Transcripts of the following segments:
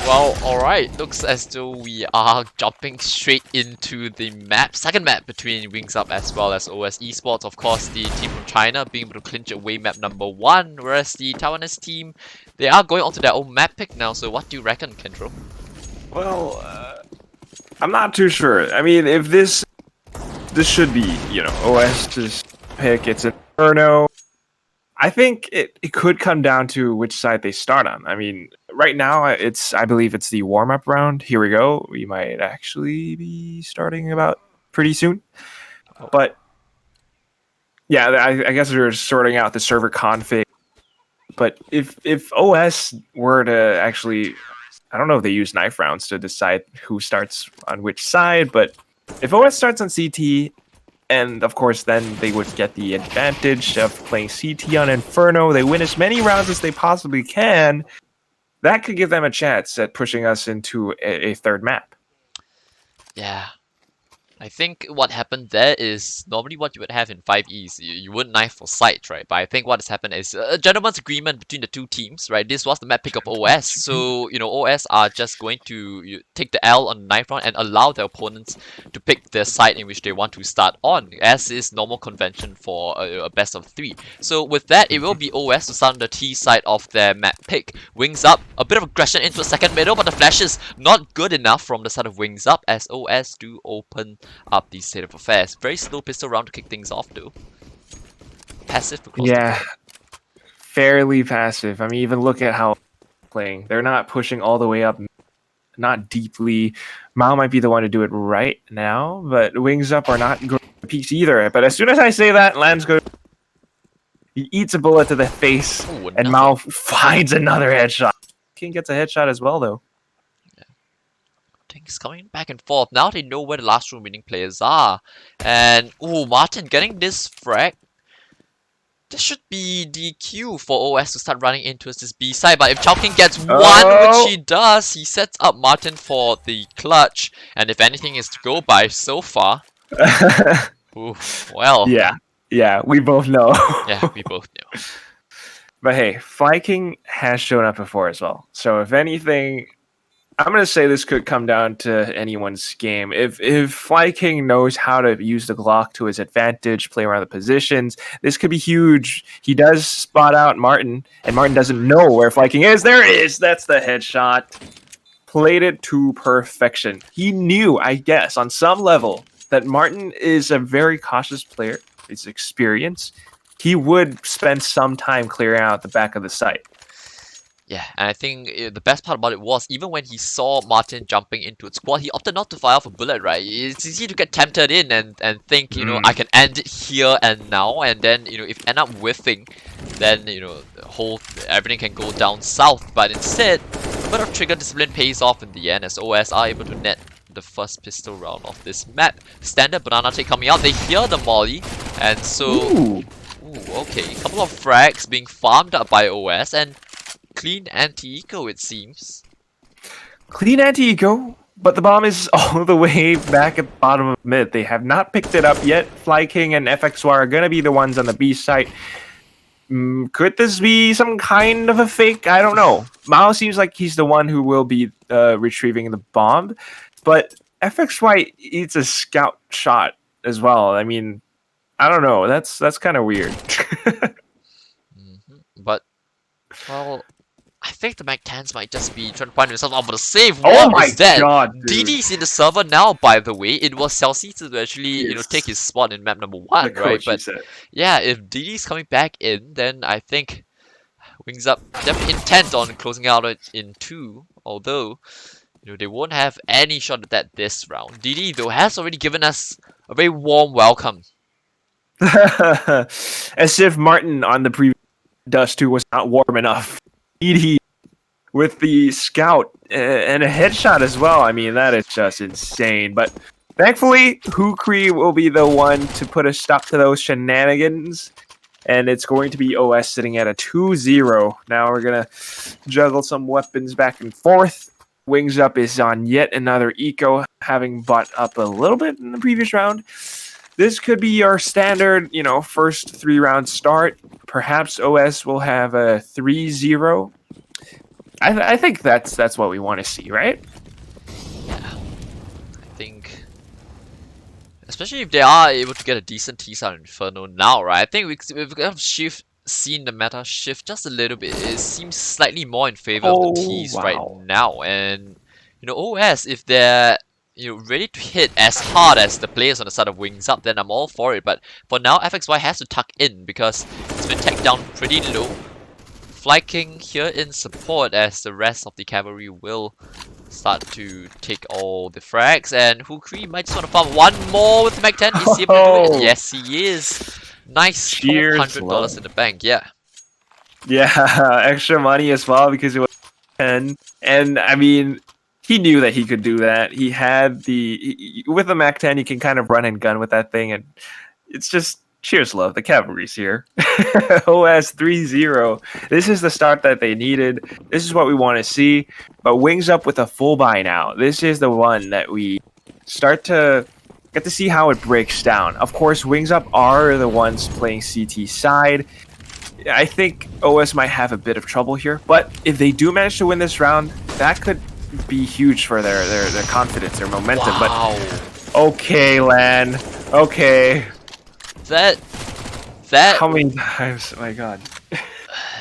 Well, alright, looks as though we are jumping straight into the second map between WingsUp as well as OS-Esport. Of course, the team from China being able to clinch away map number 1, whereas the Taiwanese team, they are going on to their own map pick now, so what do you reckon, Kendro? Well, I'm not too sure. I mean, if this should be, OS's pick, it's Inferno. I think it could come down to which side they start on. I mean, right now I believe it's the warm-up round. Here we go. We might actually be starting about pretty soon. But yeah, I guess we're sorting out the server config. But if OS were to actually, I don't know if they use knife rounds to decide who starts on which side, but if OS starts on CT, and of course, then they would get the advantage of playing CT on Inferno. They win as many rounds as they possibly can. That could give them a chance at pushing us into a third map. Yeah. I think what happened there is normally what you would have in 5Es. You wouldn't knife for sight, right? But I think what has happened is a gentleman's agreement between the two teams, right? This was the map pick of OS. So, OS are just going to take the L on the knife round and allow their opponents to pick the side in which they want to start on, as is normal convention for a best of 3. So with that, it will be OS to start on the T side of their map pick. WingsUp, a bit of aggression into a second middle, but the flash is not good enough from the side of WingsUp as OS do open up the state of affairs. Very slow pistol round to kick things off though. Passive for close to fairly passive. I mean, even look at how playing. They're not pushing all the way up, not deeply. Mao might be the one to do it right now, but WingsUp are not going to peaks either. But as soon as I say that, Lan's good. He eats a bullet to the face, and Mao finds another headshot. King gets a headshot as well, though. Things coming back and forth. Now they know where the last room winning players are. And, Martin getting this frag. This should be the cue for OS to start running into this B side. But if Chowking gets one, which he does, he sets up Martin for the clutch. And if anything is to go by so far, well. Yeah, we both know. Yeah, we both know. But hey, Fly King has shown up before as well. So if anything, I'm going to say this could come down to anyone's game. If Fly King knows how to use the Glock to his advantage, play around the positions, this could be huge. He does spot out Martin, and Martin doesn't know where Fly King is. There it is. That's the headshot. Played it to perfection. He knew, I guess, on some level, that Martin is a very cautious player. His experience. He would spend some time clearing out the back of the site. Yeah, and I think the best part about it was, even when he saw Martin jumping into its squad, he opted not to fire off a bullet, right? It's easy to get tempted in and think, I can end it here and now, and then, if you end up whiffing, then, everything can go down south. But instead, a bit of trigger discipline pays off in the end, as OS are able to net the first pistol round of this map. Standard banana take coming out, they hear the molly, and so... okay, a couple of frags being farmed up by OS, and clean anti-eco, it seems. Clean anti-eco, but the bomb is all the way back at the bottom of mid. They have not picked it up yet. Fly King and FXY are going to be the ones on the B site. Could this be some kind of a fake? I don't know. Mao seems like he's the one who will be retrieving the bomb, but FXY eats a scout shot as well. I mean, I don't know. That's kind of weird. But, well, I think the Mac-10s might just be trying to find themselves out, but the save is dead. God, DD's in the server now, by the way. It was Celsius to actually, take his spot in map number 1, right? But yeah, if DD's coming back in, then I think WingsUp definitely intent on closing out it in 2. Although, they won't have any shot at that this round. DD, though, has already given us a very warm welcome. As if Martin on the previous Dust 2 was not warm enough. DD with the scout and a headshot as well. I mean, that is just insane. But thankfully, Hukri will be the one to put a stop to those shenanigans. And it's going to be OS sitting at a 2-0. Now we're going to juggle some weapons back and forth. WingsUp is on yet another eco, having bought up a little bit in the previous round. This could be our standard, first 3-round start. Perhaps OS will have a 3-0. I think that's what we want to see, right? Yeah, I think, especially if they are able to get a decent tease out of Inferno now, right? I think we've kind of seen the meta shift just a little bit. It seems slightly more in favor of the Oh tease right wow. now, and OS, if they're ready to hit as hard as the players on the side of WingsUp, then I'm all for it. But for now, FXY has to tuck in because it's been tacked down pretty low. Fly King here in support as the rest of the cavalry will start to take all the frags, and Hukri might just want to farm one more with the Mac 10. Is he able to do it? Oh, Yes, he is. Nice cheers, $1,200 love. in the bank, yeah. Yeah, extra money as well because it was 10. And I mean, he knew that he could do that. He had with the Mac 10, you can kind of run and gun with that thing, and it's just cheers, love. The cavalry's here. OS 3-0. This is the start that they needed. This is what we want to see. But Wings Up with a full buy now. This is the one that we start to get to see how it breaks down. Of course, Wings Up are the ones playing CT side. I think OS might have a bit of trouble here, but if they do manage to win this round, that could be huge for their confidence, their momentum. Wow. But okay, Lan. Okay. That How many times? Oh my god.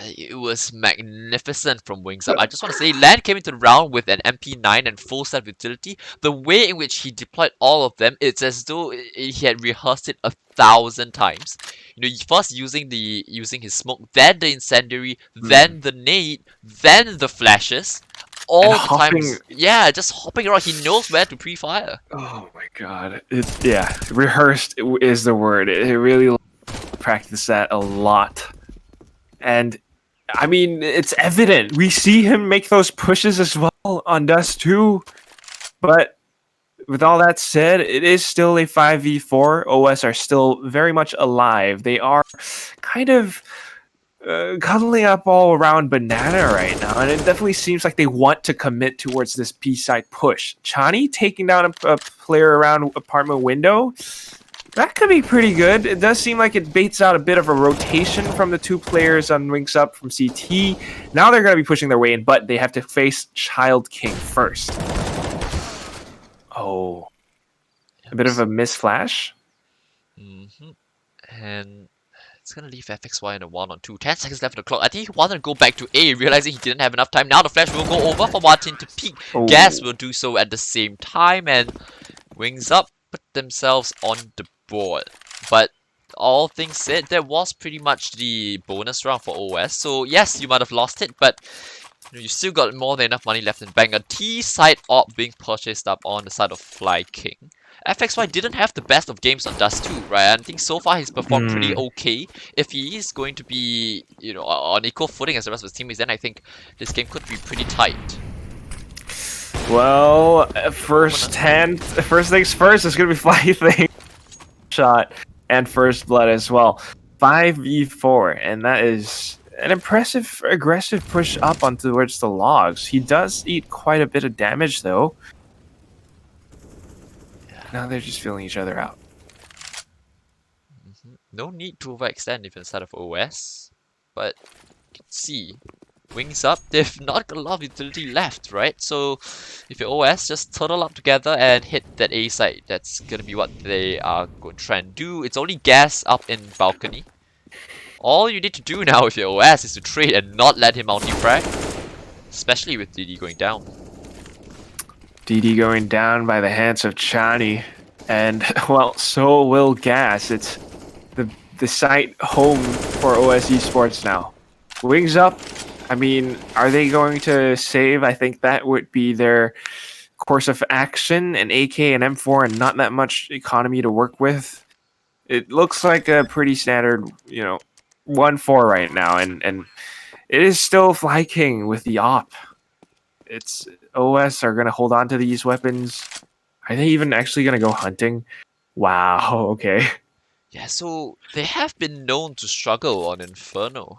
it was magnificent from WingsUp. I just want to say, Land came into the round with an MP9 and full set of utility. The way in which he deployed all of them, it's as though he had rehearsed it 1,000 times. First using his smoke, then the incendiary, then the nade, then the flashes. All And the hopping. times, yeah, just hopping around. He knows where to pre-fire. Oh my god. Yeah, rehearsed is the word. It really practiced that a lot. And I mean, it's evident. We see him make those pushes as well on Dust 2. But with all that said, it is still a 5v4. OS are still very much alive. They are kind of cuddling up all around Banana right now, and it definitely seems like they want to commit towards this B-side push. Chani taking down a player around apartment window. That could be pretty good. It does seem like it baits out a bit of a rotation from the two players on WingsUp from CT. Now they're going to be pushing their way in, but they have to face Child King first. Oh. A bit of a miss flash. And it's gonna leave FXY in a 1-on-2. 10 seconds left on the clock. I think he wanted to go back to A, realizing he didn't have enough time. Now the flash will go over for Martin to peek. Oh. Gas will do so at the same time, and WingsUp put themselves on the board. But all things said, that was pretty much the bonus round for OS. So yes, you might have lost it, but you still got more than enough money left in the bank. A T-side op being purchased up on the side of Fly King. FXY didn't have the best of games on Dust 2, right? I think so far he's performed pretty okay. If he is going to be, on equal footing as the rest of his teammates, then I think this game could be pretty tight. Well, first things first, it's going to be Fly Thing shot and first blood as well. 5v4, and that is an impressive, aggressive push up on towards the logs. He does eat quite a bit of damage, though. Now they're just feeling each other out. No need to overextend if instead of OS, but you can see WingsUp, they've not got a lot of utility left, right? So if your OS, just turtle up together and hit that A side. That's gonna be what they are going to try and do. It's only gas up in balcony. All you need to do now with your OS is to trade and not let him multi-frag, especially with DD going down. DD going down by the hands of Chani, and well, so will Gas. It's the site home for OS-Esport now. WingsUp, I mean, are they going to save? I think that would be their course of action, an AK and M4 and not that much economy to work with. It looks like a pretty standard, 1-4 right now, and it is still Fly King with the op. It's OS are going to hold on to these weapons. Are they even actually going to go hunting? Wow, okay. Yeah, so they have been known to struggle on Inferno.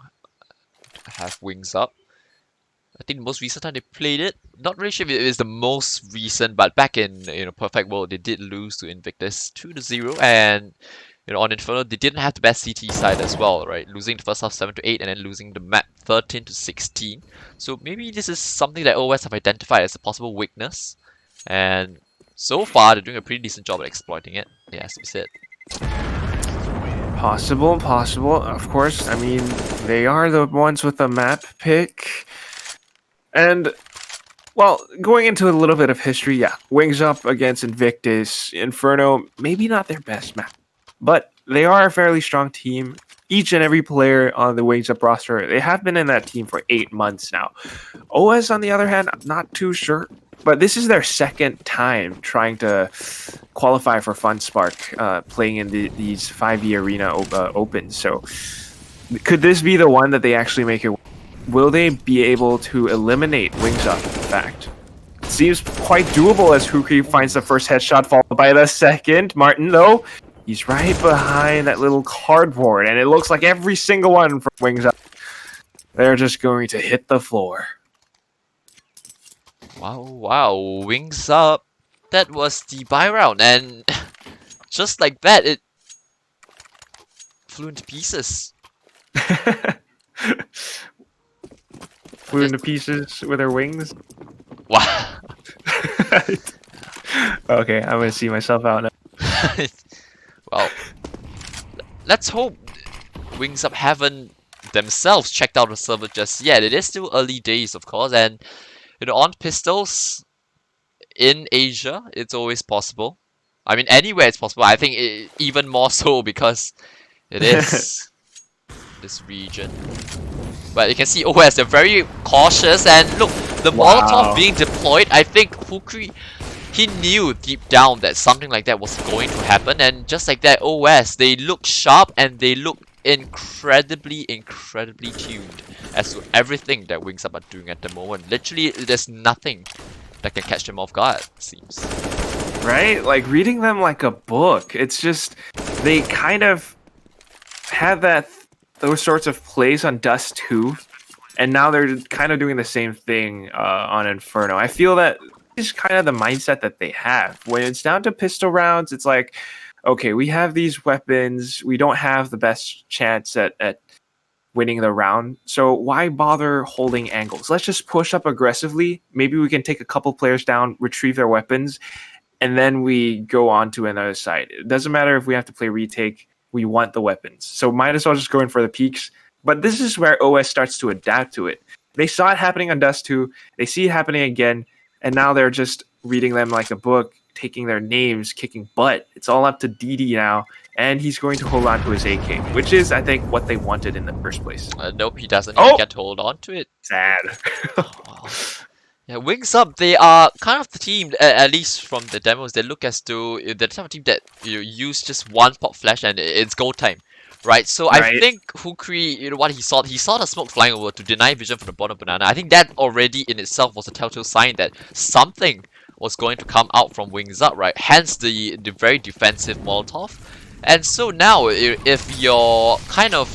Have WingsUp. I think the most recent time they played it, not really sure if it is the most recent, but back in Perfect World, they did lose to Invictus 2-0, and on Inferno they didn't have the best CT side as well, right? Losing the first half 7-8, and then losing the map 13 to 16. So maybe this is something that OS have identified as a possible weakness. And so far, they're doing a pretty decent job at exploiting it. Yeah, as we said. Possible. Of course, I mean, they are the ones with the map pick. And, well, going into a little bit of history, yeah, WingsUp against Invictus, Inferno, maybe not their best map, but they are a fairly strong team. Each and every player on the WingsUp roster, they have been in that team for 8 months now. OS, on the other hand, I'm not too sure, but this is their second time trying to qualify for FunSpark, playing in these 5e arena opens. So, could this be the one that they actually make it? Will they be able to eliminate WingsUp, in fact? It seems quite doable as Hukri finds the first headshot, followed by the second. Martin, though, he's right behind that little cardboard, and it looks like every single one from WingsUp, they're just going to hit the floor. Wow, WingsUp. That was the buy round, and just like that, it flew into pieces. Flew into pieces with her wings. Wow. Okay, I'm gonna see myself out now. Well, let's hope WingsUp haven't themselves checked out the server just yet. It is still early days, of course, and on pistols in Asia, it's always possible. I mean, anywhere it's possible. I think even more so because it is this region. But you can see OS, they're very cautious, and look, the Molotov being deployed, I think Hukri, he knew deep down that something like that was going to happen, and just like that, OS, they look sharp and they look incredibly tuned as to everything that WingsUp are doing at the moment. Literally, there's nothing that can catch them off guard, it seems. Right? Like, reading them like a book. It's just, they kind of had those sorts of plays on Dust 2, and now they're kind of doing the same thing on Inferno. I feel that is kind of the mindset that they have. When it's down to pistol rounds, it's like, okay, we have these weapons, we don't have the best chance at winning the round, so why bother holding angles? Let's just push up aggressively. Maybe we can take a couple players down, retrieve their weapons, and then we go on to another side. It doesn't matter if we have to play retake, we want the weapons. So might as well just go in for the peaks. But this is where OS starts to adapt to it. They saw it happening on Dust 2, they see it happening again, and now they're just reading them like a book, taking their names, kicking butt. It's all up to DD now, and he's going to hold on to his AK, which is, I think, what they wanted in the first place. Nope, he doesn't even get to hold on to it. Sad. Wow. Yeah, WingsUp, they are kind of the team, at least from the demos, they look as though they're the type of team that you use just one pop flash and it's go time. Right, so Right. I think Hukri, what he saw the smoke flying over to deny vision from the bottom banana. I think that already in itself was a telltale sign that something was going to come out from WingsUp, right? Hence the very defensive Molotov. And so now, if your kind of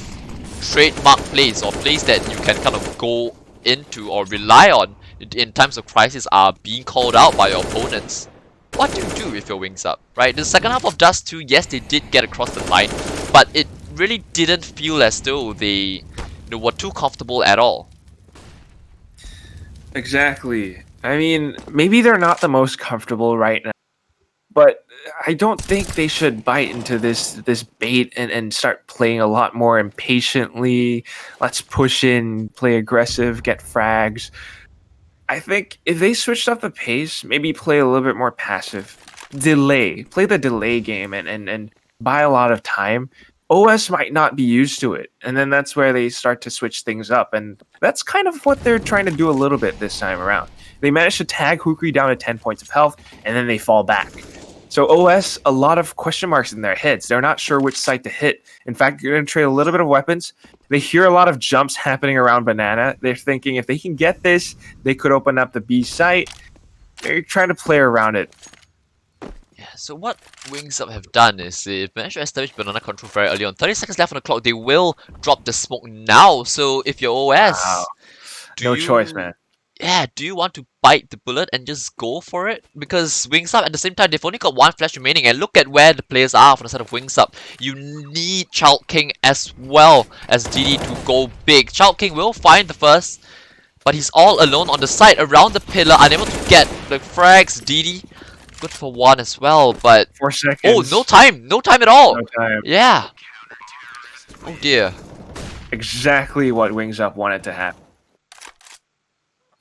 trademark plays or plays that you can kind of go into or rely on in times of crisis are being called out by your opponents, what do you do if your WingsUp, right? The second half of Dust 2, yes, they did get across the line, but it really didn't feel as though they were too comfortable at all. Exactly. I mean, maybe they're not the most comfortable right now, but I don't think they should bite into this bait and start playing a lot more impatiently. Let's push in, play aggressive, get frags. I think if they switched up the pace, maybe play a little bit more passive, play the delay game and buy a lot of time, OS might not be used to it. And then that's where they start to switch things up. And that's kind of what they're trying to do a little bit this time around. They managed to tag Hukri down to 10 points of health, and then they fall back. So OS, a lot of question marks in their heads. They're not sure which site to hit. In fact, you're going to trade a little bit of weapons. They hear a lot of jumps happening around Banana. They're thinking if they can get this, they could open up the B site. They're trying to play around it. Yeah, so what WingsUp have done is they've managed to establish banana control very early on. 30 seconds left on the clock. They will drop the smoke now. So if you're OS, Wow. No choice, man. yeah, do you want to bite the bullet and just go for it? Because WingsUp at the same time, they've only got one flash remaining, and look at where the players are from the side of WingsUp. You need Child King as well as DD to go big. Child King will find the first, but he's all alone on the side around the pillar, unable to get the frags. DD, good for one as well, but 4 oh, seconds. no time at all. No time. Yeah. Oh dear. Exactly what WingsUp wanted to happen.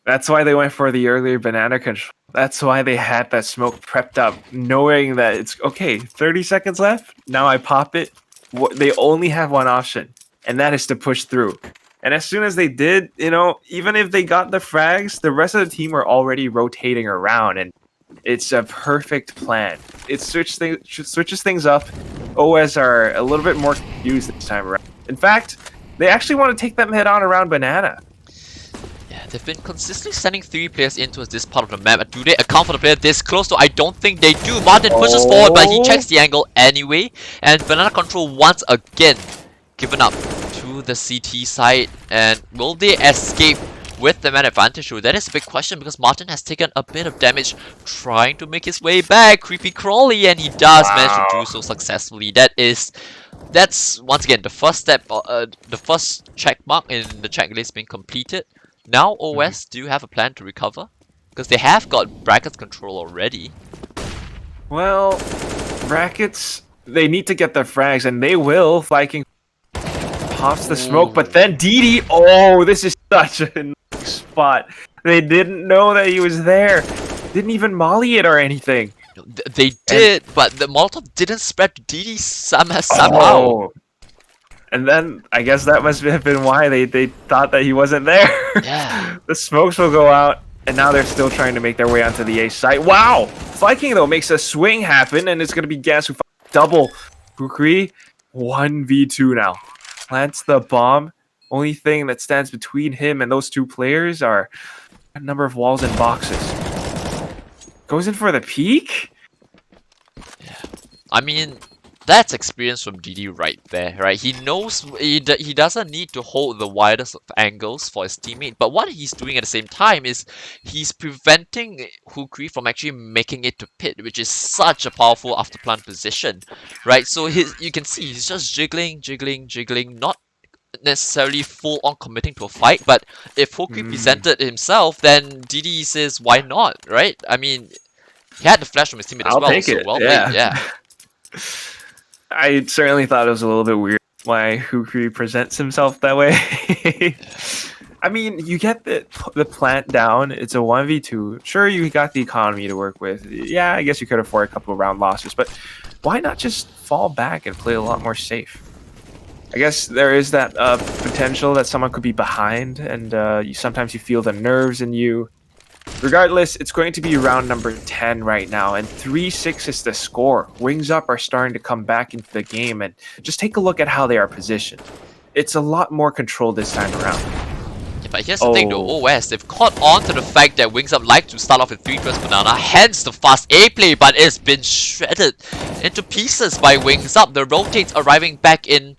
That's why they went for the earlier banana control. That's why they had that smoke prepped up, knowing that it's okay, 30 seconds left. Now I pop it. They only have one option, and that is to push through. And as soon as they did, even if they got the frags, the rest of the team were already rotating around, and it's a perfect plan. It switches things up. OS are a little bit more confused this time around. In fact, they actually want to take them head on around banana. Yeah, they've been consistently sending 3 players in towards this part of the map. Do they account for the player this close? So I don't think they do. Martin pushes forward, but he checks the angle anyway. And banana control once again given up to the CT side. And will they escape with the man advantage? So that is a big question, because Martin has taken a bit of damage trying to make his way back. Creepy crawly, and he does manage to do so successfully. That's once again the first step, the first check mark in the checklist being completed. Now OS do have a plan to recover, because they have got brackets control already. Well, brackets, they need to get their frags, and they will. Viking pops the smoke, but then DD, oh, this is such a nice spot. They didn't know that he was there. Didn't even molly it or anything. They did, but the Molotov didn't spread to DD somehow. Oh. And then I guess that must have been why they thought that he wasn't there. Yeah. The smokes will go out, and now they're still trying to make their way onto the A site. Wow! Viking, though, makes a swing happen, and it's going to be Gas who double. Kukri, 1v2 now. Plants the bomb. Only thing that stands between him and those two players are a number of walls and boxes. Goes in for the peek? Yeah. I mean, that's experience from DD right there, right? He knows he doesn't need to hold the widest of angles for his teammate, but what he's doing at the same time is he's preventing Hukri from actually making it to pit, which is such a powerful after plant position, right? So you can see he's just jiggling, not necessarily full on committing to a fight, but if Hukri presented himself, then DD says why not, right? I mean, he had the flash from his teammate as well, take so it. well played, yeah. I certainly thought it was a little bit weird why Hukri presents himself that way. I mean, you get the plant down. It's a 1v2. Sure, you got the economy to work with. Yeah, I guess you could afford a couple of round losses, but why not just fall back and play a lot more safe? I guess there is that potential that someone could be behind, and sometimes you feel the nerves in you. Regardless, it's going to be round number 10 right now, and 3-6 is the score. WingsUp are starting to come back into the game, and just take a look at how they are positioned. It's a lot more controlled this time around. Yeah, but here's the thing though, OS, they've caught on to the fact that WingsUp like to start off with 3 first banana, hence the fast A play, but it's been shredded into pieces by WingsUp. The rotates arriving back in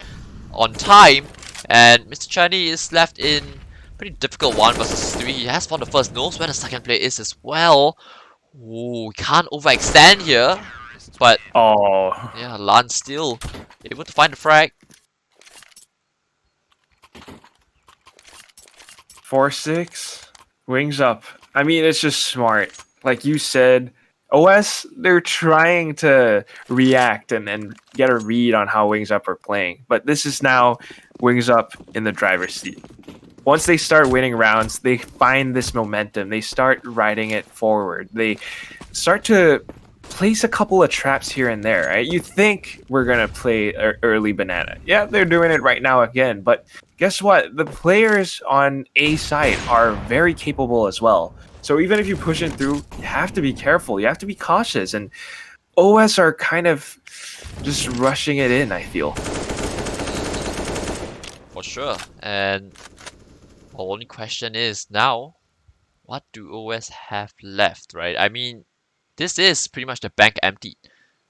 on time, and Mr. Chani is left in pretty difficult 1 versus 3. He has found the first, knows where the second player is as well. Ooh, can't overextend here, but yeah, Lan still able to find the frag. 4-6, WingsUp. I mean, it's just smart. Like you said, OS, they're trying to react and get a read on how WingsUp are playing. But this is now WingsUp in the driver's seat. Once they start winning rounds, they find this momentum. They start riding it forward. They start to place a couple of traps here and there, right? You think we're going to play early banana. Yeah, they're doing it right now again. But guess what? The players on A side are very capable as well. So even if you push it through, you have to be careful. You have to be cautious. And OS are kind of just rushing it in, I feel. For sure. And the only question is now, what do OS have left, right? I mean, this is pretty much the bank empty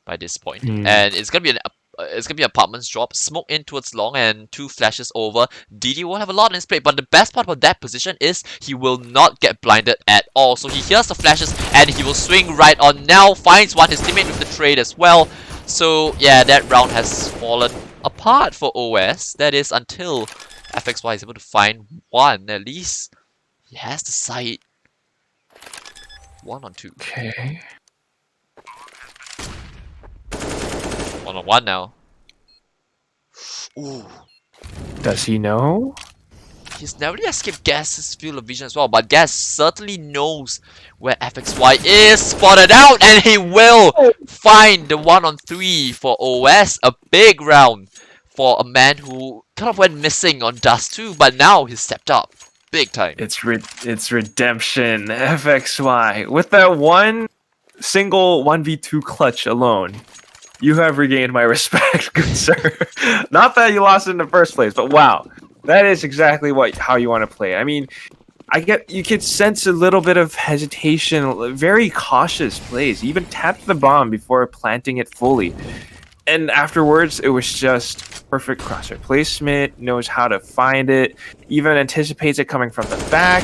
by this point. And it's going to be It's gonna be apartments drop, smoke in towards long, and 2 flashes over. DD won't have a lot in his plate, but the best part about that position is he will not get blinded at all. So he hears the flashes and he will swing right on now, finds one, his teammate with the trade as well. So yeah, that round has fallen apart for OS. That is until FXY is able to find one. At least he has the sight. 1 on 2. Okay. 1 on 1 now. Ooh. Does he know? He's never really escaped Gas's field of vision as well, but Gas certainly knows where FXY is spotted out, and he will find the 1 on 3 for OS. A big round for a man who kind of went missing on Dust 2, but now he's stepped up big time. It's redemption, FXY. With that one single 1v2 clutch alone, you have regained my respect, good sir. Not that you lost in the first place, but wow. That is exactly how you want to play. I mean, you could sense a little bit of hesitation, very cautious plays. He even tapped the bomb before planting it fully. And afterwards, it was just perfect crosshair placement, knows how to find it, even anticipates it coming from the back.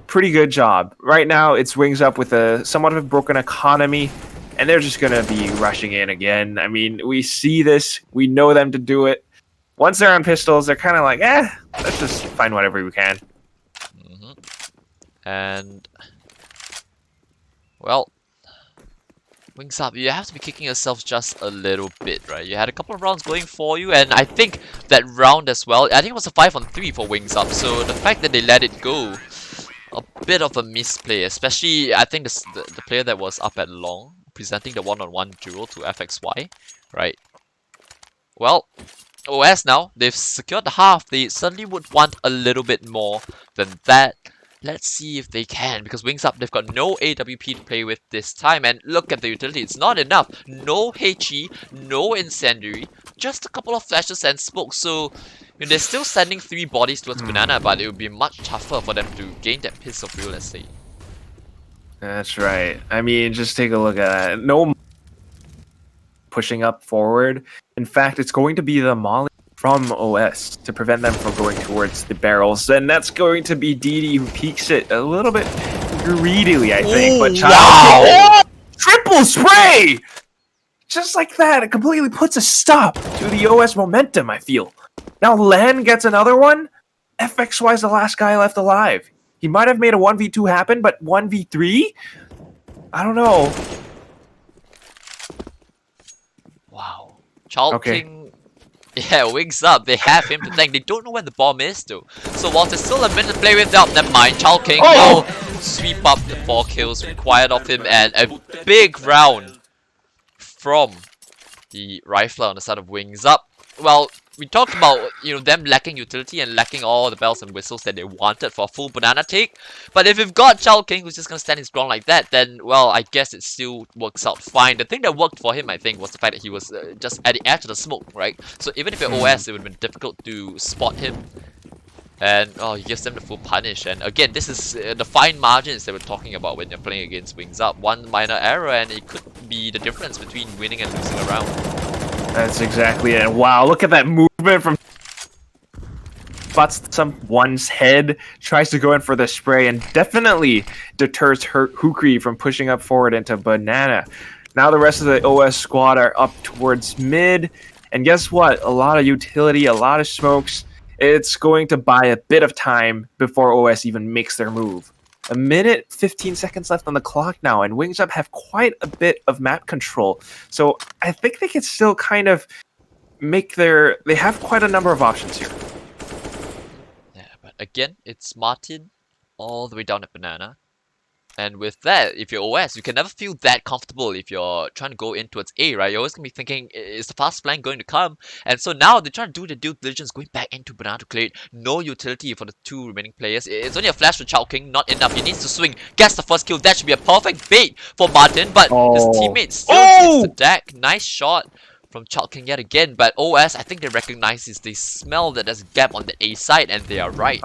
Pretty good job. Right now, it's WingsUp with a somewhat of a broken economy, and they're just going to be rushing in again. I mean, we see this. We know them to do it. Once they're on pistols, they're kind of like, let's just find whatever we can. And, well, WingsUp, you have to be kicking yourself just a little bit, right? You had a couple of rounds going for you, and I think that round as well, I think it was a 5 on 3 for WingsUp, so the fact that they let it go, a bit of a misplay, especially, I think the player that was up at long, presenting the 1-on-1 duel to FXY, right? Well, OS now, they've secured the half. They certainly would want a little bit more than that. Let's see if they can, because WingsUp, they've got no AWP to play with this time, and look at the utility, it's not enough. No HE, no incendiary, just a couple of flashes and smoke, so they're still sending 3 bodies towards Banana, but it would be much tougher for them to gain that piece of real estate. That's right. I mean, just take a look at that. No pushing up forward. In fact, it's going to be the molly from OS to prevent them from going towards the barrels, and that's going to be DD who peeks it a little bit greedily, I think. But wow! Triple spray! Just like that, it completely puts a stop to the OS momentum, I feel. Now Len gets another one. FXY is the last guy left alive. He might have made a 1v2 happen, but 1v3? I don't know. Wow. King, yeah, WingsUp, they have him to thank. They don't know where the bomb is though. So whilst there's still a minute to play with, never mind. King will sweep up the 4 kills required of him, and a big round from the rifler on the side of WingsUp. Well, we talked about, them lacking utility and lacking all the bells and whistles that they wanted for a full banana take. But if you've got King who's just going to stand his ground like that, then, well, I guess it still works out fine. The thing that worked for him, I think, was the fact that he was just at the edge of the smoke, right? So even if you're OS, it would have been difficult to spot him. And, he gives them the full punish. And again, this is the fine margins that we're talking about when you're playing against WingsUp. One minor error and it could be the difference between winning and losing a round. That's exactly it. Wow, look at that movement from spots someone's head, tries to go in for the spray, and definitely deters Hukri from pushing up forward into Banana. Now the rest of the OS squad are up towards mid, and guess what? A lot of utility, a lot of smokes. It's going to buy a bit of time before OS even makes their move. 1 minute, 15 seconds left on the clock now, and WingsUp have quite a bit of map control. So I think they can still kind of they have quite a number of options here. Yeah, but again, it's Martin all the way down at Banana. And with that, if you're OS, you can never feel that comfortable if you're trying to go in towards A, right? You're always going to be thinking, is the fast flank going to come? And so now they're trying to do the due diligence, going back into Banana to clear it. No utility for the 2 remaining players. It's only a flash for King, not enough. He needs to swing, gets the first kill. That should be a perfect bait for Martin, but his teammate still hits the deck. Nice shot from King yet again, but OS, I think they recognize this. They smell that there's a gap on the A side, and they are right.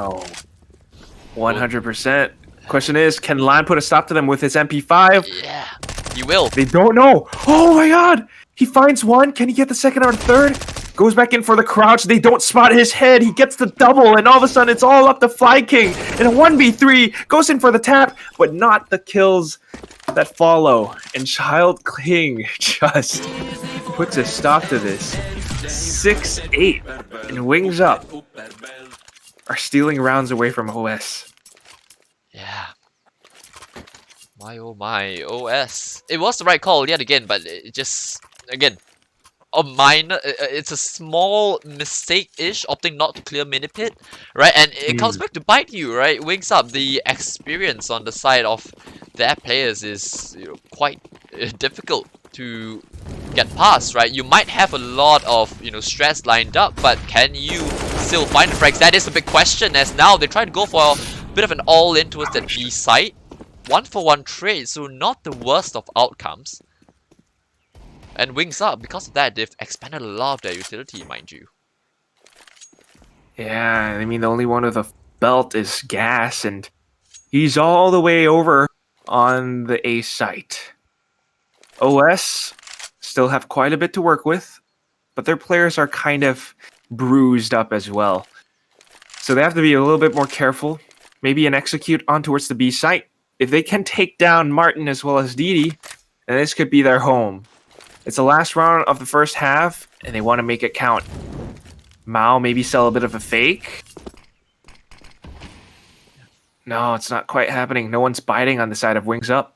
100%. Question is, can Lan put a stop to them with his MP5? Yeah, he will. They don't know. Oh my god! He finds one. Can he get the second or third? Goes back in for the crouch. They don't spot his head. He gets the double, and all of a sudden it's all up to Fly King. In a 1v3, goes in for the tap, but not the kills that follow. And Child King just puts a stop to this. 6-8, and WingsUp are stealing rounds away from OS. Yeah. My oh my, OS. It was the right call yet again, but it just, again, a minor, it's a small mistake-ish, opting not to clear mini pit, right? And it comes back to bite you, right? WingsUp, the experience on the side of their players is, you know, quite difficult to get past, right? You might have a lot of, you know, stress lined up, but can you still find the frags? That is a big question, as now they try to go for a bit of an all-in towards that B site. 1-for-1 trade, so not the worst of outcomes. And WingsUp, because of that, they've expanded a lot of their utility, mind you. Yeah, I mean, the only one with a belt is Gas, and he's all the way over on the A site. OS still have quite a bit to work with, but their players are kind of bruised up as well. So they have to be a little bit more careful. Maybe an execute on towards the B site. If they can take down Martin as well as Didi, then this could be their home. It's the last round of the first half, and they want to make it count. Mao maybe sell a bit of a fake. No, it's not quite happening. No one's biting on the side of WingsUp.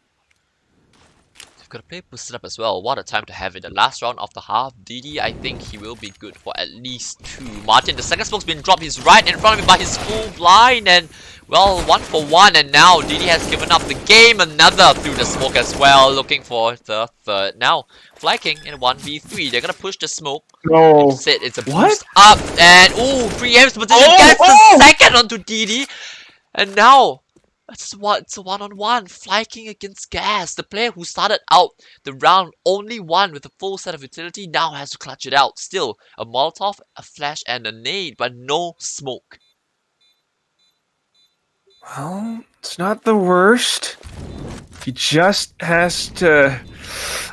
They've got to play boosted up as well. What a time to have it. The last round of the half. Didi, I think he will be good for at least 2. Martin, the second smoke's been dropped. He's right in front of him by his full blind, and well, 1-for-1, and now Didi has given up the game. Another through the smoke as well, looking for the third. Now, Fly King in 1v3. They're gonna push the smoke. No. It's a boost up, and ooh, preempts position, gets the second onto Didi. And now, it's a one-on-one. Fly King against Gas. The player who started out the round only one with a full set of utility now has to clutch it out. Still, a Molotov, a flash, and a nade, but no smoke. Well, it's not the worst. He just has to,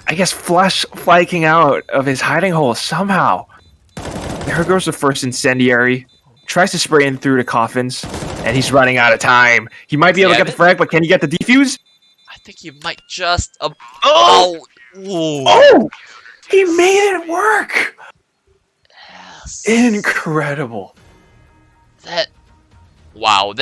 I guess, flush Fly King out of his hiding hole somehow. There goes the first incendiary. Tries to spray in through the coffins, and he's running out of time. He might be able to get the frag, but can he get the defuse? I think he might just... Oh! He made it work! Yes. Incredible. Wow,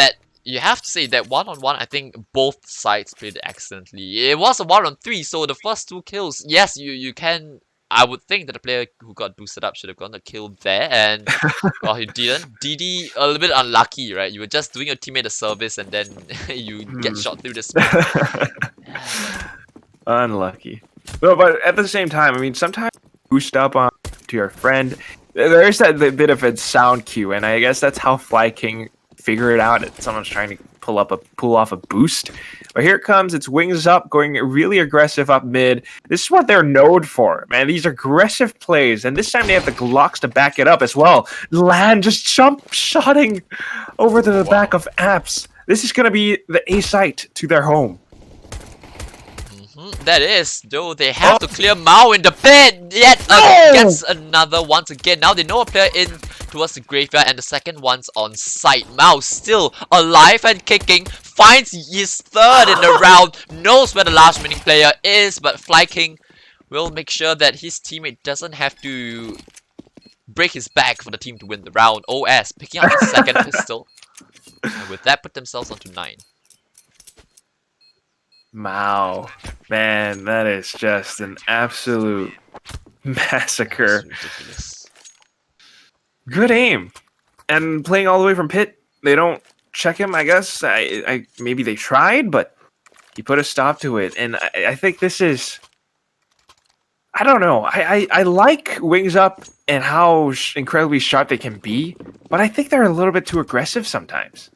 you have to say that one-on-one, I think both sides played excellently. It was a 1-on-3, so the first 2 kills, yes, you can... I would think that the player who got boosted up should have gotten a kill there, and well, he didn't. Didi, a little bit unlucky, right? You were just doing your teammate a service, and then you get shot through the smoke. Unlucky. No, but at the same time, I mean, sometimes boost up on to your friend. There's that bit of a sound cue, and I guess that's how Fly King figure it out. Someone's trying to pull off a boost. But here it comes. It's WingsUp going really aggressive up mid. This is what they're known for, man. These aggressive plays, and this time they have the Glocks to back it up as well. Lan just shotting over to the back of Apps. This is gonna be the A site to their home. That is, though they have to clear Mao in the pit. Yet gets another once again. Now they know a player in towards the graveyard, and the second one's on site. Mao still alive and kicking. Finds his third in the round. Knows where the last remaining player is, but Fly King will make sure that his teammate doesn't have to break his back for the team to win the round. OS picking up his second pistol. And with that, put themselves onto 9. Mao, man, that is just an absolute massacre. Ridiculous. Good aim, and playing all the way from pit. They don't check him. I guess I maybe they tried, but he put a stop to it. And I think this is. I don't know. I like WingsUp and how incredibly sharp they can be, but I think they're a little bit too aggressive sometimes.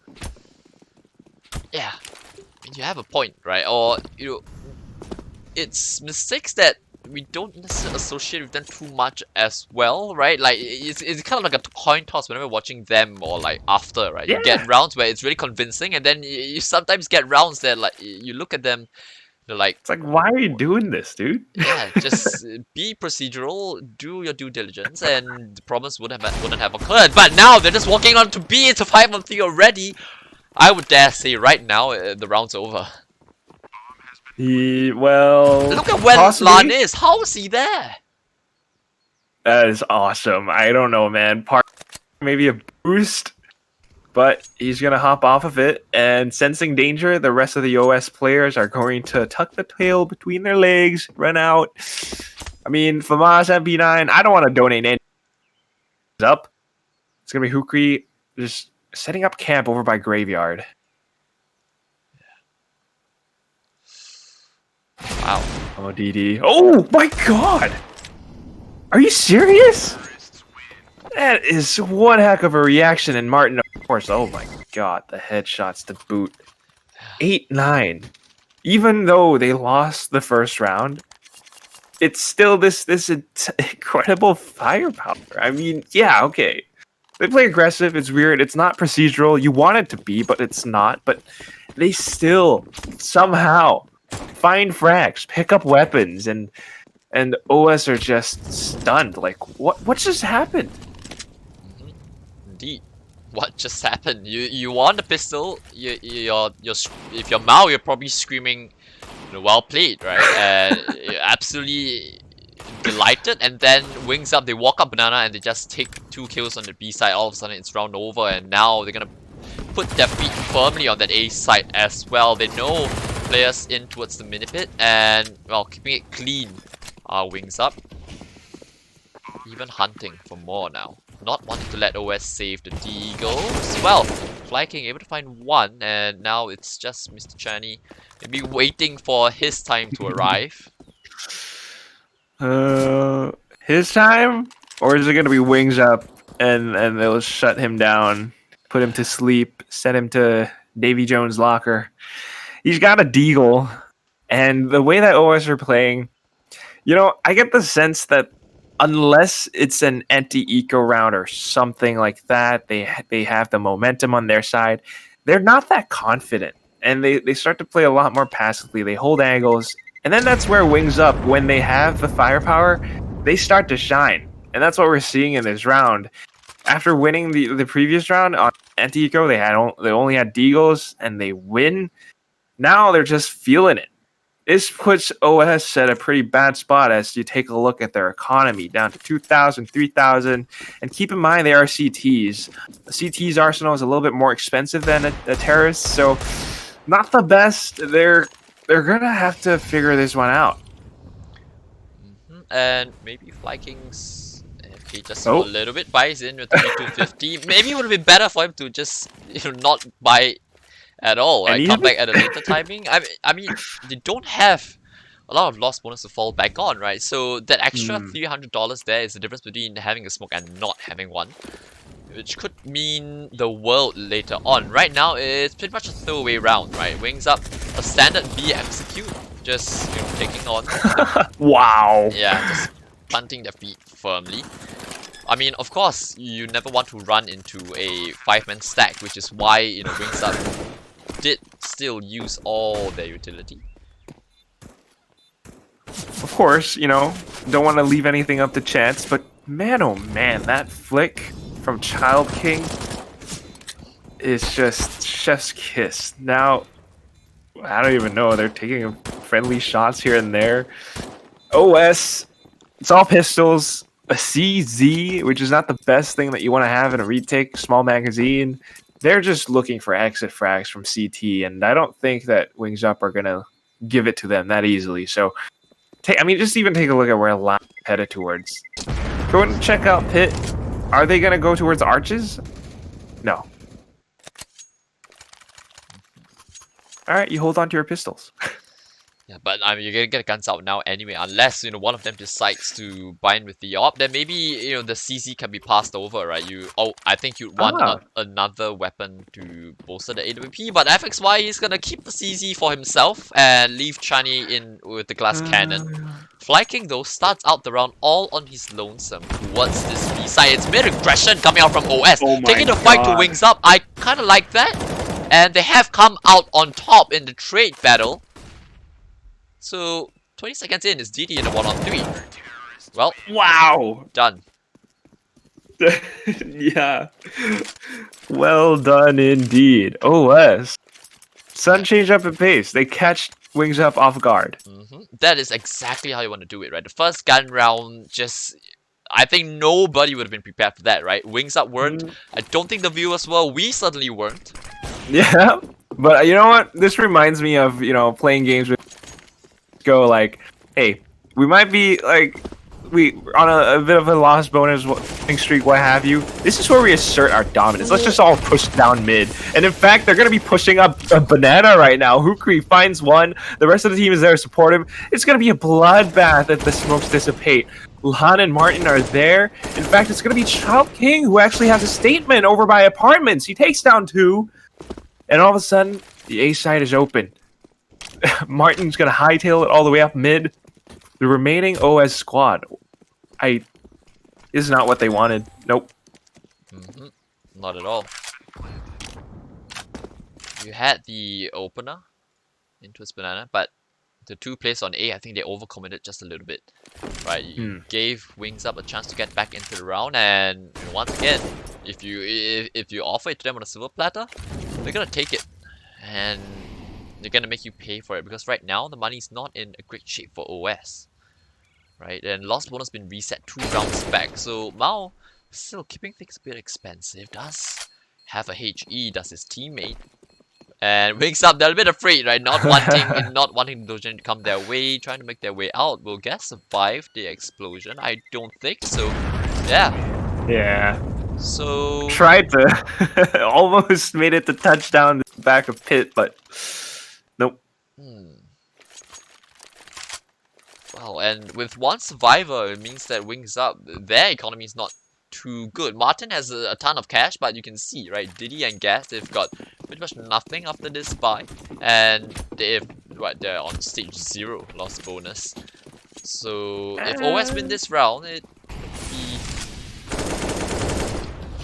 Yeah. You have a point, right? Or, you know, it's mistakes that we don't necessarily associate with them too much as well, right? Like, it's kind of like a coin toss whenever watching them or like after, right? Yeah. You get rounds where it's really convincing, and then you sometimes get rounds that like you look at them They're like, It's like, why are you doing this, dude? yeah, just be procedural, do your due diligence, and the problems wouldn't have occurred. But now they're just walking on to B into 5-on-3 already. I would dare say right now the round's over. Well, Look at where Lan possibly. is. How is he there? That is awesome. I don't know, man. Maybe a boost, but he's gonna hop off of it. And sensing danger, the rest of the OS players are going to tuck the tail between their legs, run out. I mean, Famas MP9. I don't want to donate any up. It's gonna be Hukri just setting up camp over by Graveyard. Wow. Oh, DD. Oh my god! Are you serious? That is one heck of a reaction, and Martin, of course. Oh my god, the headshots to boot. 8-9. Even though they lost the first round, it's still this incredible firepower. I mean, yeah, okay. They play aggressive. It's weird. It's not procedural. You want it to be, but it's not. But they still somehow find frags, pick up weapons, and OS are just stunned. Like, what just happened? Indeed. What just happened? You want the pistol? If you're Mao, you're probably screaming, well played, right? And you're absolutely delighted. And then WingsUp, they walk up banana and they just take 2 kills on the B side. All of a sudden, it's round over, and now they're gonna put their feet firmly on that A side as well. They know players in towards the mini pit, and well, keeping it clean. WingsUp, even hunting for more now. Not wanting to let OS save the Deagles. Well, Fly King able to find one, and now it's just Mr. Chani maybe waiting for his time to arrive. His time? Or is it gonna be WingsUp and they'll shut him down, put him to sleep, send him to Davy Jones' locker? He's got a Deagle, and the way that OS are playing, you know, I get the sense that unless it's an anti-eco round or something like that, they have the momentum on their side. They're not that confident, and they start to play a lot more passively. They hold angles, and then that's where WingsUp, when they have the firepower, they start to shine. And that's what we're seeing in this round. After winning the previous round on anti-eco, they only had Deagles, and they win. Now they're just feeling it. This puts OS at a pretty bad spot as you take a look at their economy, down to 2,000, 3,000. And keep in mind, they are CTs. The CT's arsenal is a little bit more expensive than a terrorist, so not the best. They're going to have to figure this one out. And maybe Fly King's FK just a little bit buys in with the 250. Maybe it would have been better for him to just not buy at all, right? Come back at a later timing. I mean, they don't have a lot of loss bonus to fall back on, right? So that extra $300 there is the difference between having a smoke and not having one, which could mean the world later on. Right now, it's pretty much a throwaway round, right? WingsUp, a standard B execute, just taking on. Wow. Yeah, just planting their feet firmly. I mean, of course, you never want to run into a 5-man stack, which is why WingsUp did still use all their utility. Of course, don't want to leave anything up to chance, but man, oh man, that flick from Child King is just chef's kiss. Now, I don't even know, they're taking friendly shots here and there. OS, it's all pistols, a CZ, which is not the best thing that you want to have in a retake, small magazine. They're just looking for exit frags from CT, and I don't think that WingsUp are going to give it to them that easily. So, just even take a look at where Lab headed towards. Go and check out Pit. Are they going to go towards Arches? No. Alright, you hold on to your pistols. Yeah, but I mean, you're gonna get guns out now anyway, unless one of them decides to bind with the op. Then maybe the CZ can be passed over, right? I think you'd want another weapon to bolster the AWP, but FXY is gonna keep the CZ for himself and leave Chani in with the glass cannon. Fly King though starts out the round all on his lonesome towards this B side. It's mid-aggression coming out from OS, taking the fight to WingsUp. I kind of like that, and they have come out on top in the trade battle. So 20 seconds in is DD in a 1-on-3. Well, Wow. done. Yeah. Well done indeed. OS. Sun change up in pace. They catch WingsUp off guard. That is exactly how you want to do it, right? The first gun round, just I think nobody would have been prepared for that, right? WingsUp weren't. I don't think the viewers were. We certainly weren't. Yeah. But you know what? This reminds me of, playing games with go like, hey, we might be like we on a bit of a loss bonus winning streak, what have you. This is where we assert our dominance. Let's just all push down mid. And in fact, they're gonna be pushing up a banana right now. Hukri finds one. The rest of the team is there to support him. It's gonna be a bloodbath if the smokes dissipate. Lan and Martin are there. In fact, it's gonna be Child King who actually has a statement over by apartments. He takes down 2, and all of a sudden, the A side is open. Martin's gonna hightail it all the way up mid. The remaining OS squad, this is not what they wanted. Nope. Not at all. You had the opener into his banana, but the 2 plays on A, I think they overcommitted just a little bit. Right, you gave WingsUp a chance to get back into the round, and once again, if you offer it to them on a silver platter, they're gonna take it, and they're gonna make you pay for it, because right now the money's not in a great shape for OS. Right, and lost bonus been reset 2 rounds back, so Mao still keeping things a bit expensive. Does have a HE, does his teammate, and WingsUp, they're a bit afraid, right? Not wanting the Dogen to come their way, trying to make their way out. Will Gas survive the explosion? I don't think so. Yeah. Yeah. So tried to almost made it to touchdown the back of Pit, but nope. Well, and with 1 survivor, it means that WingsUp, their economy is not too good. Martin has a ton of cash, but you can see, right, Diddy and Gas, they've got pretty much nothing after this buy, and they're on stage 0 loss bonus. So if OS win this round, it be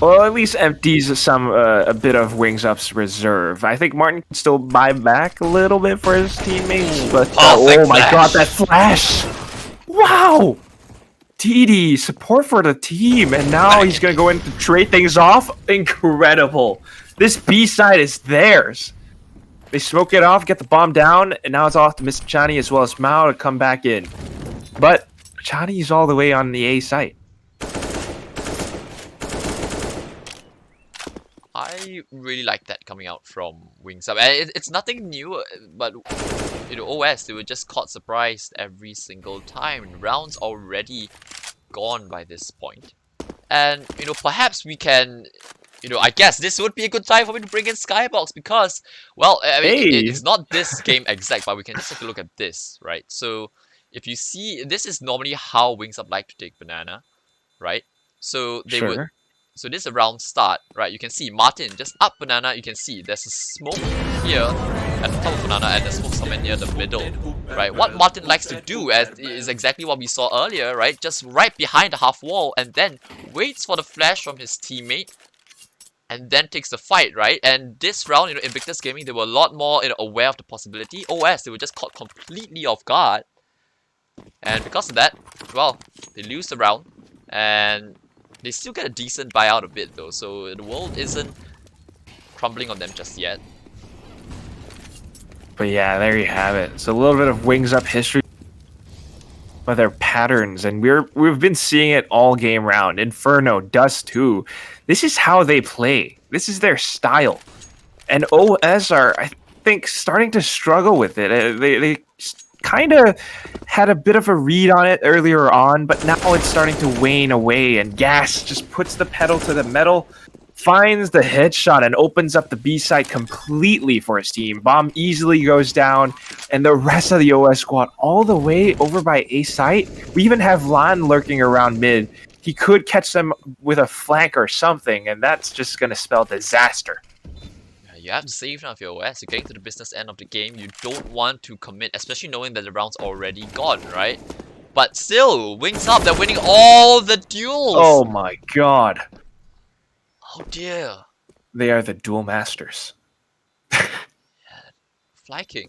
well, at least empties a bit of WingsUp's reserve. I think Martin can still buy back a little bit for his teammates, but oh my god, that flash! Wow! TD, support for the team, and now he's gonna go in to trade things off? Incredible! This B side is theirs! They smoke it off, get the bomb down, and now it's off to Mr. Chani as well as Mao to come back in. But Chani's all the way on the A site. I really like that coming out from WingsUp. And it's nothing new, but OS, they were just caught surprised every single time. Rounds already gone by this point. And perhaps we can, I guess this would be a good time for me to bring in Skybox, because, well, I mean, it's not this game exact, but we can just take a look at this, right? So if you see, this is normally how WingsUp like to take banana, right? So they would. So this is a round start, right? You can see Martin just up banana. You can see there's a smoke here at the top of banana, and there's smoke somewhere near the middle, right? What Martin likes to do is exactly what we saw earlier, right? Just right behind the half wall, and then waits for the flash from his teammate, and then takes the fight, right? And this round, Invictus Gaming, they were a lot more aware of the possibility. OS, they were just caught completely off guard, and because of that, well, they lose the round, and they still get a decent buy out of it though, so the world isn't crumbling on them just yet. But yeah, there you have it. It's a little bit of WingsUp history with their patterns, and we've been seeing it all game round. Inferno, Dust 2. This is how they play. This is their style. And OS are, I think, starting to struggle with it. They kind of had a bit of a read on it earlier on, but now it's starting to wane away, and Gas just puts the pedal to the metal, finds the headshot, and opens up the B side completely for his team. Bomb easily goes down, and the rest of the OS squad all the way over by A site. We even have Lan lurking around mid. He could catch them with a flank or something, and that's just going to spell disaster. You have to save now if you're OS. You're getting to the business end of the game. You don't want to commit, especially knowing that the round's already gone, right? But still, WingsUp, they're winning all the duels! Oh my god. Oh dear. They are the duel masters. Fly King.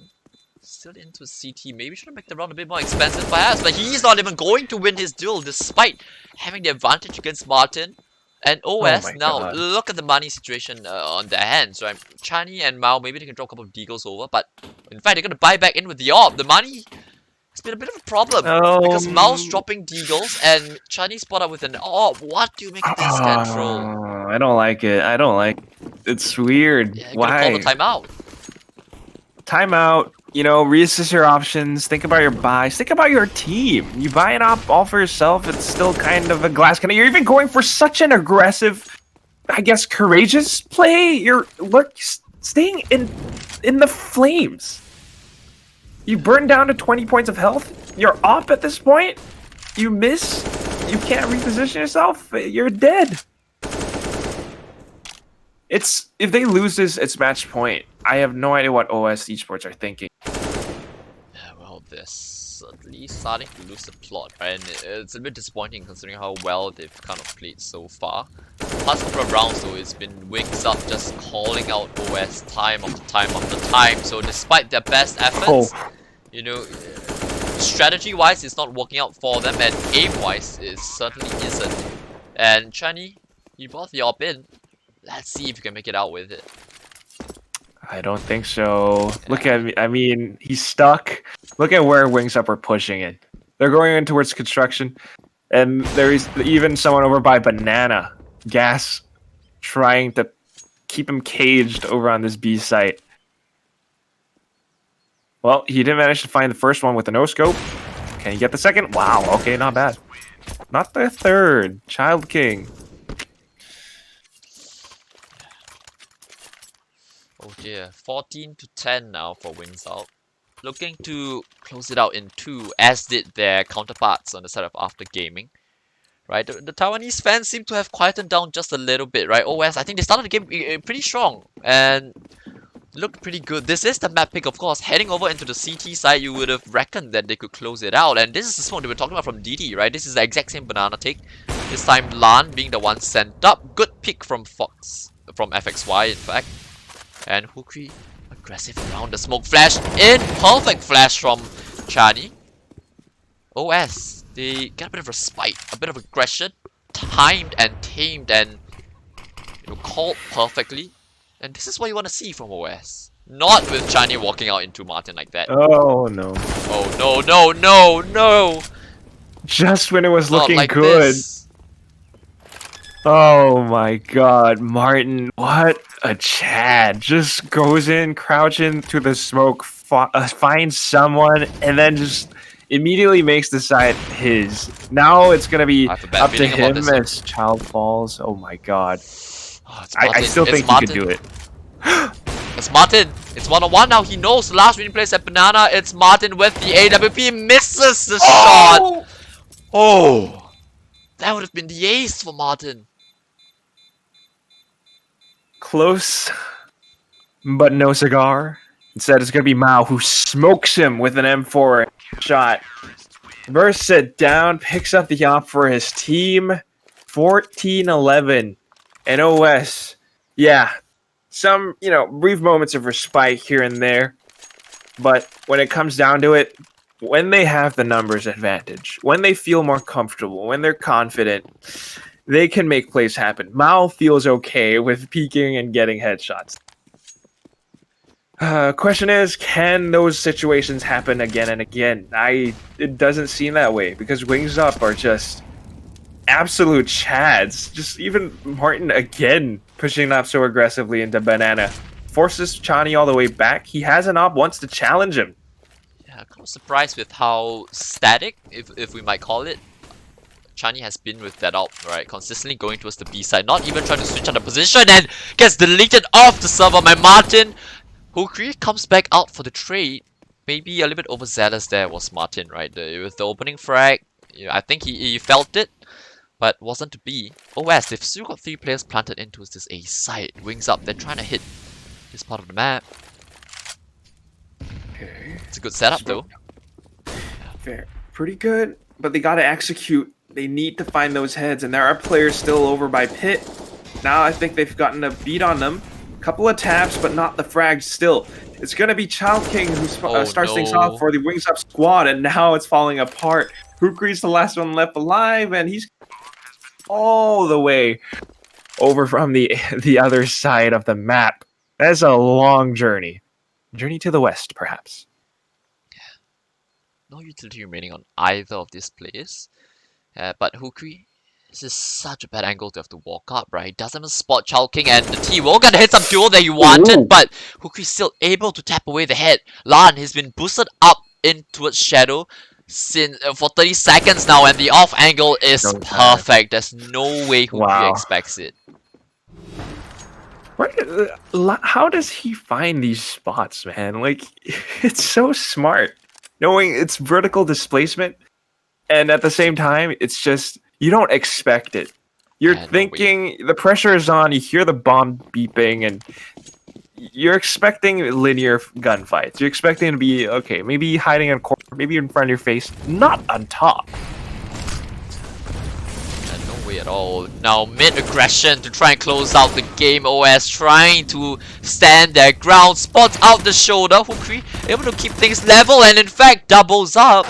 Still into CT. Maybe should have made the round a bit more expensive perhaps, but he's not even going to win his duel despite having the advantage against Martin. And Oh OS, my now God. look at the money situation on their hands, right? Chani and Mao, maybe they can drop a couple of deagles over, but in fact they're going to buy back in with the AWP. The money has been a bit of a problem because Mao's dropping deagles and Chani spot up with an AWP. What do you make of this, Control? I don't like it. I don't like it. It's weird. Yeah, you're gonna call the timeout. Timeout, you know, reassess your options, think about your buys, think about your team. You buy an op all for yourself, it's still kind of a glass cannon. You're even going for such an aggressive, I guess, courageous play. You're staying in the flames. You burn down to 20 points of health. You're op at this point. You miss. You can't reposition yourself. You're dead. If they lose this, it's match point. I have no idea what OS-Esports are thinking. Yeah, well, they're at least starting to lose the plot, right? And it's a bit disappointing considering how well they've kind of played so far. Past couple of rounds though, it's been WingsUp just calling out OS time after time after time. So despite their best efforts, you know, strategy-wise, it's not working out for them, and aim-wise, it certainly isn't. And Chani, you brought the AWP in. Let's see if you can make it out with it. I don't think so. Look at me. I mean, he's stuck. Look at where WingsUp are pushing it. They're going in towards construction. And there is even someone over by Banana Gas trying to keep him caged over on this B site. Well, he didn't manage to find the first one with the no-scope. Can he get the second? Wow, okay, not bad. Not the third. Child King. Oh dear, 14-10 now for WingsUp. Looking to close it out in 2, as did their counterparts on the side of After Gaming. Right, the Taiwanese fans seem to have quietened down just a little bit, right? OS, I think they started the game pretty strong and looked pretty good. This is the map pick, of course. Heading over into the CT side, you would have reckoned that they could close it out. And this is the smoke that we're talking about from DD, right? This is the exact same banana take. This time, Lan being the one sent up. Good pick from Fox, from FXY, in fact. And Hukri, aggressive around the smoke flash in. Perfect flash from Chani. OS, they get a bit of respite, a bit of aggression. Timed and tamed and, you know, called perfectly. And this is what you want to see from OS. Not with Chani walking out into Martin like that. Oh no. Oh no, no, no, no! Just when it was Not looking like good. this. Oh my god, Martin, what a Chad. Just goes in, crouch into the smoke, finds someone, and then just immediately makes the side his. Now it's going to be up to him as Child falls. Oh my god. Oh, I still think he could do it. It's Martin. It's 1-on-1 now. He knows the last winning place at Banana. It's Martin with the AWP. Misses the shot. Oh. That would have been the ace for Martin. Close, but no cigar. Instead, it's going to be Mao who smokes him with an M4 shot. Bursts it down, picks up the op for his team. 14-11. And OS, yeah, some, you know, brief moments of respite here and there. But when it comes down to it, when they have the numbers advantage, when they feel more comfortable, when they're confident, they can make plays happen. Mao feels okay with peeking and getting headshots. Question is, can those situations happen again and again? It doesn't seem that way because WingsUp are just absolute chads. Just even Martin again pushing up so aggressively into Banana. Forces Chani all the way back. He has an op, wants to challenge him. Yeah, kind of surprised with how static, if we might call it, Chani has been with that op, right? Consistently going towards the B side, not even trying to switch on the position and gets deleted off the server by Martin. Hukri comes back out for the trade. Maybe a little bit overzealous there was Martin, right? With the opening frag, you know, I think he felt it, but wasn't to be. OS, they've still got 3 players planted into this A side. WingsUp, they're trying to hit this part of the map. Okay. It's a good setup though. Fair. Pretty good, but they gotta execute. They need to find those heads, and there are players still over by Pit. Now I think they've gotten a beat on them. Couple of taps, but not the frags still. It's gonna be Chowking who Oh starts things no. off for the WingsUp squad, and now it's falling apart. Hukri's the last one left alive, and he's all the way over from the other side of the map. That's a long journey. Journey to the west, perhaps. No utility remaining on either of these players. But Hukri, this is such a bad angle to have to walk up, right? He doesn't even spot Chowking, and the T-Wall gonna hit some duel that he wanted, Ooh. but Hukri's still able to tap away the head. Lan has been boosted up in towards Shadow since for 30 seconds now, and the off angle is No time. perfect. There's no way Hukri Wow. expects it. How does he find these spots, man? Like, it's so smart. Knowing it's vertical displacement, and at the same time, it's just, you don't expect it. You're Yeah, no way. thinking, the pressure is on, you hear the bomb beeping, and you're expecting linear gunfights. You're expecting to be, okay, maybe hiding in a corner, maybe in front of your face, not on top. No way at all. Now mid-aggression to try and close out the game. OS trying to stand their ground, spots out the shoulder. Hukri able to keep things level and in fact doubles up.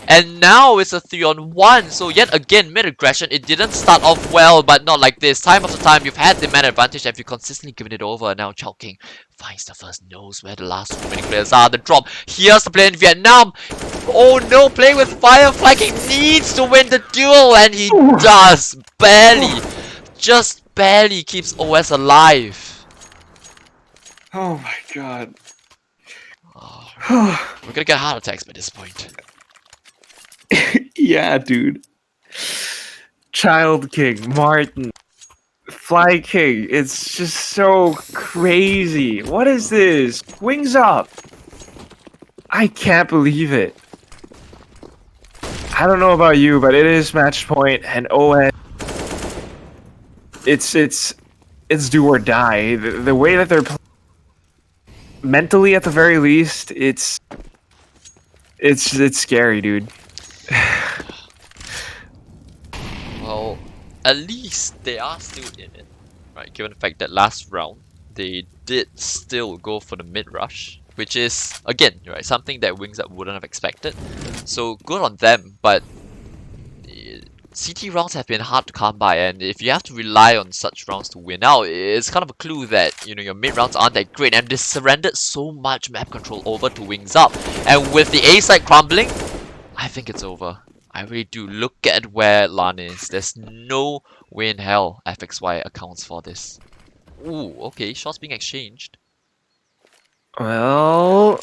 And now it's a 3-on-1. So yet again, mid-aggression, it didn't start off well, but not like this. Time after time, you've had the man advantage and you've consistently given it over. Now Chowking finds the first, knows where the last remaining players are. The drop, here's the play in Vietnam. Oh no, playing with Firefly, he needs to win the duel, and he does. Barely, just barely keeps OS alive. Oh my god. We're gonna get heart attacks by this point. Yeah, dude. Child King, Martin, Fly King, it's just so crazy. What is this? WingsUp! I can't believe it. I don't know about you, but it is match point, and OS. It's do or die. The way that they're playing, mentally at the very least, it's scary, dude. Well, at least they are still in it, right? Given the fact that last round they did still go for the mid rush, which is again, right, something that WingsUp wouldn't have expected. So good on them, but CT rounds have been hard to come by, and if you have to rely on such rounds to win out, it's kind of a clue that your mid rounds aren't that great, and they surrendered so much map control over to WingsUp, and with the A side crumbling, I think it's over. I really do. Look at where Lan is. There's no way in hell FXY accounts for this. Ooh, okay, shots being exchanged. Well,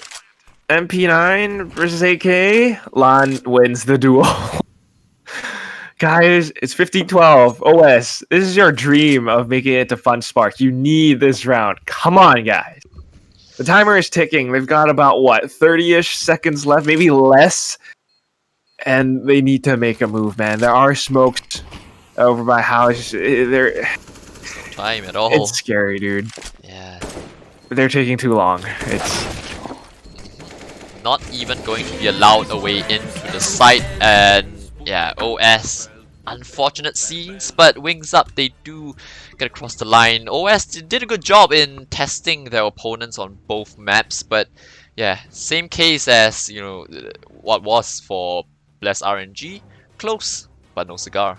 MP9 versus AK, Lan wins the duel. Guys, it's 15-12. OS, this is your dream of making it to Fun Spark. You need this round. Come on, guys. The timer is ticking. They've got about, what, 30-ish seconds left, maybe less. And they need to make a move, man. There are smokes over my house. No time at all. It's scary, dude. Yeah. They're taking too long. It's Not even going to be allowed a way into the site, and yeah, OS. Unfortunate scenes, but WingsUp, they do get across the line. OS did a good job in testing their opponents on both maps, but yeah, same case as what was for Bless RNG. Close, but no cigar.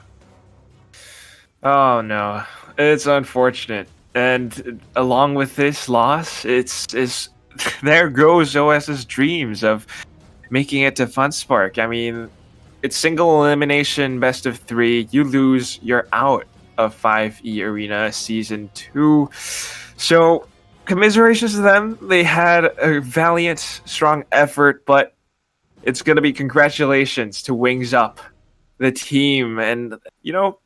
oh no, it's unfortunate. And along with this loss, it's there goes OS's dreams of making it to FunSpark. I mean, it's single elimination, best of 3. You lose, you're out of 5E Arena Season 2. So, commiserations to them. They had a valiant, strong effort, but it's going to be congratulations to WingsUp, the team. And,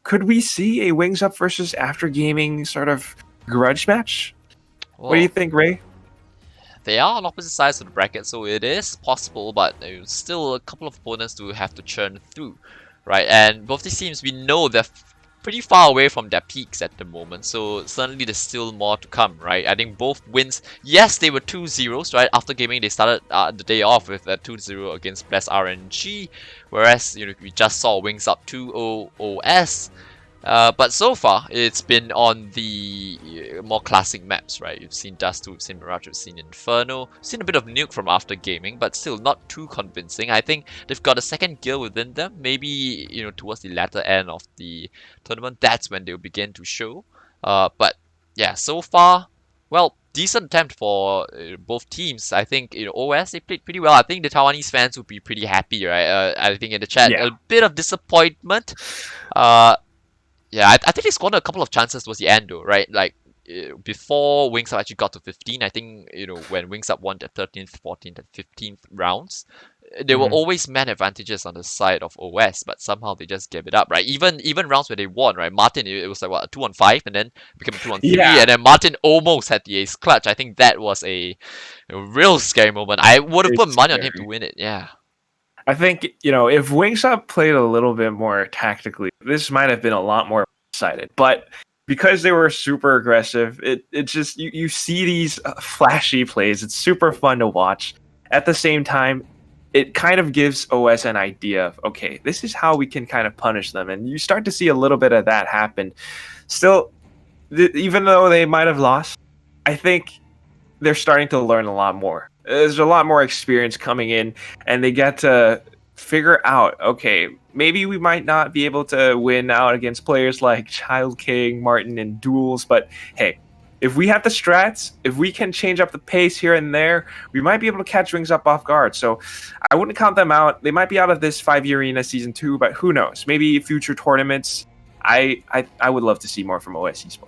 could we see a WingsUp versus After Gaming sort of grudge match? Well, What do you think, Ray? they are on opposite sides of the bracket, so it is possible, but there's still a couple of opponents to have to churn through, right? And both these teams, we know they're pretty far away from their peaks at the moment, so certainly there's still more to come, right? I think both wins, yes, they were 2-0s, right? After gaming, they started the day off with a 2-0 against Bless RNG, whereas we just saw WingsUp 2-0 OS. But so far, it's been on the more classic maps, right? You've seen Dust 2, you've seen Mirage, you've seen Inferno, seen a bit of Nuke from After Gaming, but still not too convincing. I think they've got a second gear within them. Maybe, towards the latter end of the tournament, that's when they'll begin to show. But yeah, so far, well, decent attempt for both teams. I think, OS, they played pretty well. I think the Taiwanese fans would be pretty happy, right? I think in the chat, Yeah. a bit of disappointment. Uh, yeah, I think they scored a couple of chances towards the end though, right? Like before WingsUp actually got to 15, I think when WingsUp won the 13th, 14th, and 15th rounds, there were Mhm. always man advantages on the side of OS, but somehow they just gave it up, right? Even rounds where they won, right? Martin, it was like what, a 2-on-5, and then became a 2-on-3, Yeah. and then Martin almost had the ace clutch. I think that was a real scary moment. I would have put It's money on him to scary. win it. Yeah. I think, if WingsUp played a little bit more tactically, this might have been a lot more excited. But because they were super aggressive, it just you see these flashy plays. It's super fun to watch. At the same time, it kind of gives OS an idea of, okay, this is how we can kind of punish them, and you start to see a little bit of that happen. Still, even though they might have lost, I think they're starting to learn a lot more. There's a lot more experience coming in, and they get to figure out, okay, maybe we might not be able to win out against players like Child King, Martin, and Duels, but hey, if we have the strats, if we can change up the pace here and there, we might be able to catch WingsUp off guard. So I wouldn't count them out. They might be out of this 5 Arena season 2, but who knows? Maybe future tournaments. I would love to see more from OS Esports.